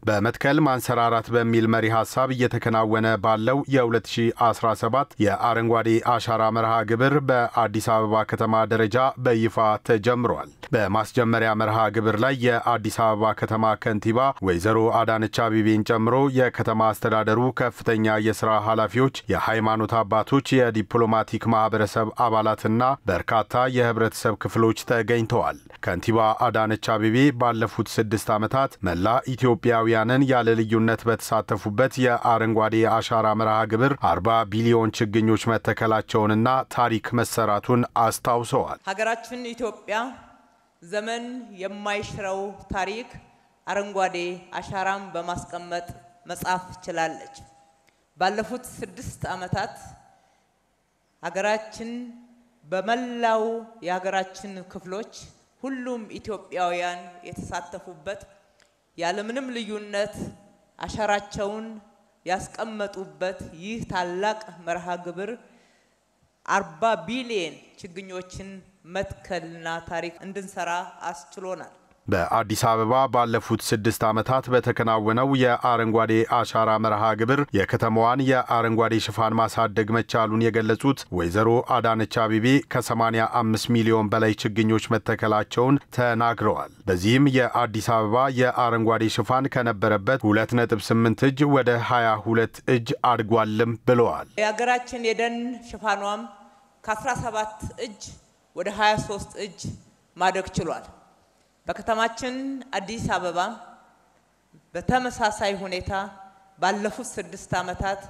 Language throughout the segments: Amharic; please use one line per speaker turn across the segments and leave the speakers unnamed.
በመትከል ማንሰራራት በሚል መሪ ሐሳብ እየተከናወነ ባለው የ2017 የአረንጓዴ አሻራ መርሃ ግብር በአዲስ አበባ ከተማ ደረጃ በይፋ ተጀምሯል። በማስጀመሪያ መርሃ ግብር ላይ የአዲስ አበባ ከተማ ከንቲባ ወይዘሮ አዳነች አቤቤን ጨምሮ የከተማ አስተዳደሩ ከፍተኛ የሥራ ኃላፊዎች፣ የሃይማኖት አባቶች፣ የዲፕሎማቲክ ማህበረሰብ አባላትና በርካታ የህብረተሰብ ክፍሎች ተገኝተዋል። ከንቲባ አዳነች አቤቤ ባለፉት 6 ዓመታት መላ ኢትዮጵያውያንን ያለ ልዩነት በተሳተፉበት የአረንጓዴ አሻራ መርሃ ግብር 40 ቢሊዮን ችግኞች መተከላቸውንና ታሪክ መሰራቱን አስታውሰዋል።
ሀገራችን ኢትዮጵያ ዘመን የማይሽረው ታሪክ አረንጓዴ አሻራም በማስቀመጥ መጻፍ ችላለች። ባለፉት 6 ዓመታት ሀገራችን በመላው የሀገራችን ክፍሎች ሁሉም ኢትዮጵያውያን የተሳተፉበት ያለምንም ልዩነት አሻራቸውን ያስቀመጡበት ይህ ታላቅ መርሃ ግብር 40 ቢሊዮን ችግኞችን መትከልና ታሪክ እንድንሰራ አስችሎናል።
በአዲስ አበባ ባለፉት 6 ዓመታት በተከናወነው የአረንጓዴ አሻራ መርሃ ግብር የከተማዋን የአረንጓዴ ሽፋን ማሳደግ መቻሉን የገለጹት ወይዘሮ አዳነች አቤቤ ከ85 ሚሊዮን በላይ ችግኞች መተከላቸውን ተናግረዋል። በዚህም የአዲስ አበባ የአረንጓዴ ሽፋን ከነበረበት 2.8 እጅ ወደ 22 እጅ አድጓልም ብለዋል።
የሀገራችን የደን ሽፋኗም ከ17 እጅ ወደ 23 እጅ ማደግ ችሏል። በከተማችን አዲስ አበባ በተመሳሳይ ሁኔታ ባለፉት 6 ዓመታት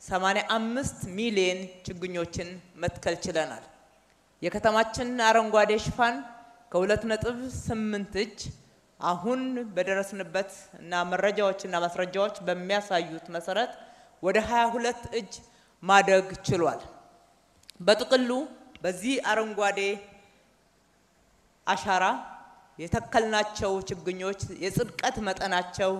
85 ሚሊዮን ችግኞችን መትከል ችለናል። የከተማችን አረንጓዴ ሽፋን ከ2.8 እጅ አሁን በደረስንበት እና መረጃዎችና ማስረጃዎች በሚያሳዩት መሰረት ወደ 22 እጅ ማደግ ችሏል። በጥቅሉ በዚህ አረንጓዴ አሻራ የተከልናቸው ችግኞች የጽድቀት መጠናቸው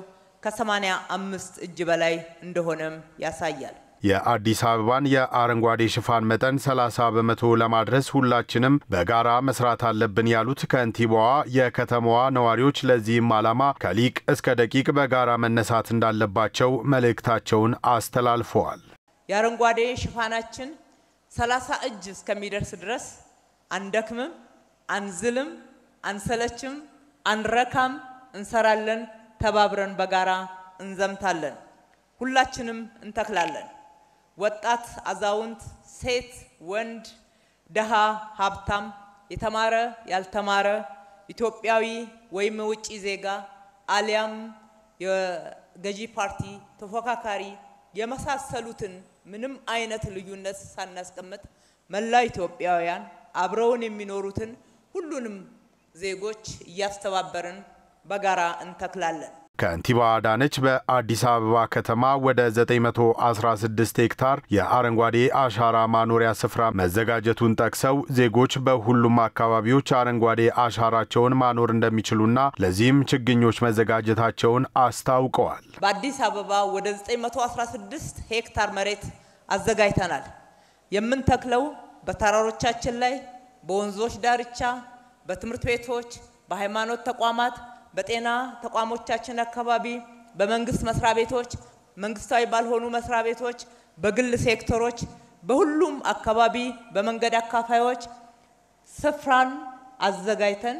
ከ85 እጅ በላይ እንደሆነም ያሳያል።
የአዲስ አበባን የአረንጓዴ ሽፋን መጠን 30 በመቶ ለማድረስ ሁላችንም በጋራ መስራት አለብን ያሉት ከንቲባዋ የከተማዋ ነዋሪዎች ለዚህም ዓላማ ከሊቅ እስከ ደቂቅ በጋራ መነሳት እንዳለባቸው መልእክታቸውን አስተላልፈዋል።
የአረንጓዴ ሽፋናችን 30 እጅ እስከሚደርስ ድረስ አንደክምም፣ አንዝልም፣ አንሰለችም፣ አንረካም፣ እንሰራለን፣ ተባብረን በጋራ እንዘምታለን፣ ሁላችንም እንተክላለን። ወጣት፣ አዛውንት፣ ሴት፣ ወንድ፣ ደሃ፣ ሀብታም፣ የተማረ፣ ያልተማረ፣ ኢትዮጵያዊ ወይም ውጪ ዜጋ አሊያም የገዢ ፓርቲ ተፎካካሪ የመሳሰሉትን ምንም አይነት ልዩነት ሳናስቀምጥ መላ ኢትዮጵያውያን አብረውን የሚኖሩትን ሁሉንም ዜጎች እያስተባበርን በጋራ እንተክላለን።
ከንቲባ አዳነች በአዲስ አበባ ከተማ ወደ 916 ሄክታር የአረንጓዴ አሻራ ማኖሪያ ስፍራ መዘጋጀቱን ጠቅሰው ዜጎች በሁሉም አካባቢዎች አረንጓዴ አሻራቸውን ማኖር እንደሚችሉና ለዚህም ችግኞች መዘጋጀታቸውን አስታውቀዋል።
በአዲስ አበባ ወደ 916 ሄክታር መሬት አዘጋጅተናል። የምንተክለው በተራሮቻችን ላይ፣ በወንዞች ዳርቻ፣ በትምህርት ቤቶች፣ በሃይማኖት ተቋማት፣ በጤና ተቋሞቻችን አካባቢ፣ በመንግስት መስሪያ ቤቶች፣ መንግስታዊ ባልሆኑ መስሪያ ቤቶች፣ በግል ሴክተሮች፣ በሁሉም አካባቢ በመንገድ አካፋዮች ስፍራን አዘጋጅተን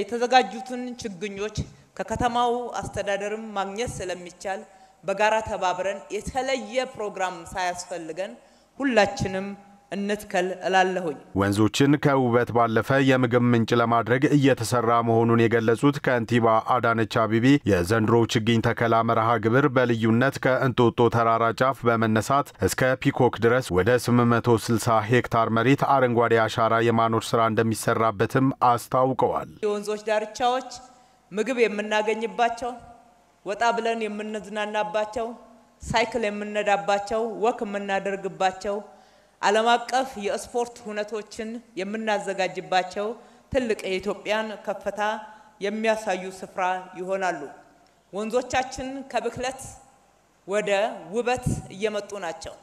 የተዘጋጁትን ችግኞች ከከተማው አስተዳደርም ማግኘት ስለሚቻል በጋራ ተባብረን የተለየ ፕሮግራም ሳያስፈልገን ሁላችንም እንትከል እላለሁኝ።
ወንዞችን ከውበት ባለፈ የምግብ ምንጭ ለማድረግ እየተሰራ መሆኑን የገለጹት ከንቲባ አዳነች አቤቤ የዘንድሮ ችግኝ ተከላ መርሃ ግብር በልዩነት ከእንጦጦ ተራራ ጫፍ በመነሳት እስከ ፒኮክ ድረስ ወደ 860 ሄክታር መሬት አረንጓዴ አሻራ የማኖር ስራ እንደሚሰራበትም አስታውቀዋል።
የወንዞች ዳርቻዎች ምግብ የምናገኝባቸው፣ ወጣ ብለን የምንዝናናባቸው፣ ሳይክል የምንነዳባቸው፣ ወክ የምናደርግባቸው፣ ዓለም አቀፍ የስፖርት ሁነቶችን የምናዘጋጅባቸው ትልቅ የኢትዮጵያን ከፍታ የሚያሳዩ ስፍራ ይሆናሉ። ወንዞቻችን ከብክለት ወደ ውበት እየመጡ ናቸው።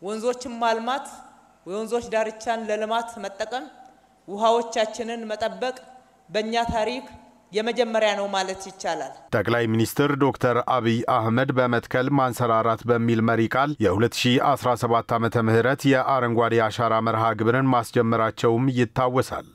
ወንዞችን ማልማት፣ የወንዞች ዳርቻን ለልማት መጠቀም፣ ውሃዎቻችንን መጠበቅ በእኛ ታሪክ የመጀመሪያ ነው ማለት ይቻላል።
ጠቅላይ ሚኒስትር ዶክተር አብይ አህመድ በመትከል ማንሰራራት በሚል መሪ ቃል የ2017 ዓመተ ምህረት የአረንጓዴ አሻራ መርሃ ግብርን ማስጀመራቸውም ይታወሳል።